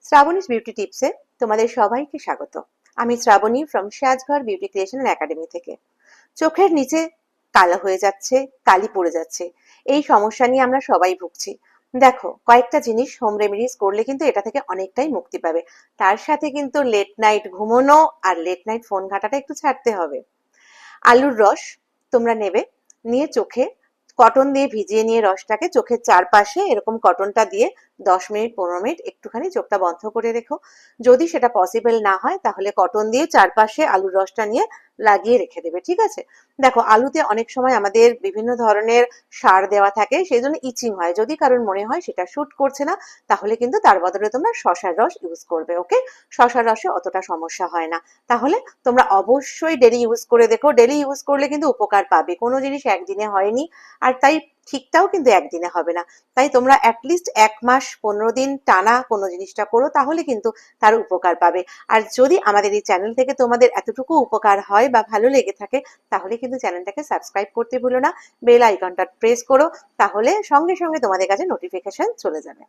Shrabani's beauty টিপসে তোমাদের সবাইকে স্বাগত। আমি Srabani from Sajghar beauty creation academy থেকে। চোখের নিচে কালো হয়ে যাচ্ছে, কালি পড়ে যাচ্ছে, এই সমস্যা নিয়ে আমরা সবাই ভুগছি। দেখো, কয়েকটা জিনিস হোম রেমেডিস করলে কিন্তু এটা থেকে অনেকটাই মুক্তি পাবে। তার সাথে কিন্তু লেট নাইট ঘুমোনো আর লেট নাইট ফোন ঘাটাটা একটু ছাড়তে হবে। আলুর রস তোমরা নেবে, নিয়ে চোখে কটন দিয়ে ভিজিয়ে নিয়ে রসটাকে চোখের চারপাশে এরকম কটনটা দিয়ে 10 মিনিট 15 মিনিট একটুখানি চোখটা বন্ধ করে রেখো। যদি সেটা পসিবল না হয় তাহলে কটন দিয়ে চারপাশে আলুর রসটা নিয়ে লাগিয়ে রেখে দেবে, ঠিক আছে? দেখো, আলুতে অনেক সময় আমাদের বিভিন্ন ধরনের সার দেওয়া থাকে, সেই জন্য ইচিং হয়। যদি কারোর মনে হয় সেটা শুট করছে না, তাহলে কিন্তু তার বদলে তোমরা শসার রস ইউজ করবে। ওকে, শসার রসে অতটা সমস্যা হয় না। তাহলে তোমরা অবশ্যই ডেলি ইউজ করে দেখো। ডেলি ইউজ করলে কিন্তু উপকার পাবে। কোনো জিনিস একদিনে হয়নি, আর তাই ঠিকটাও কিন্তু একদিনে হবে না। তাই তোমরা অ্যাটলিস্ট 1 মাস 15 দিন টানা কোনো জিনিসটা করো, তাহলে কিন্তু তার উপকার পাবে। আর যদি আমাদের এই চ্যানেল থেকে তোমাদের এতটুকু উপকার হয় বা ভালো লেগে থাকে, তাহলে কিন্তু চ্যানেলটাকে সাবস্ক্রাইব করতে ভুলো না। বেল আইকনটা প্রেস করো, তাহলে সঙ্গে সঙ্গে তোমাদের কাছে নোটিফিকেশন চলে যাবে।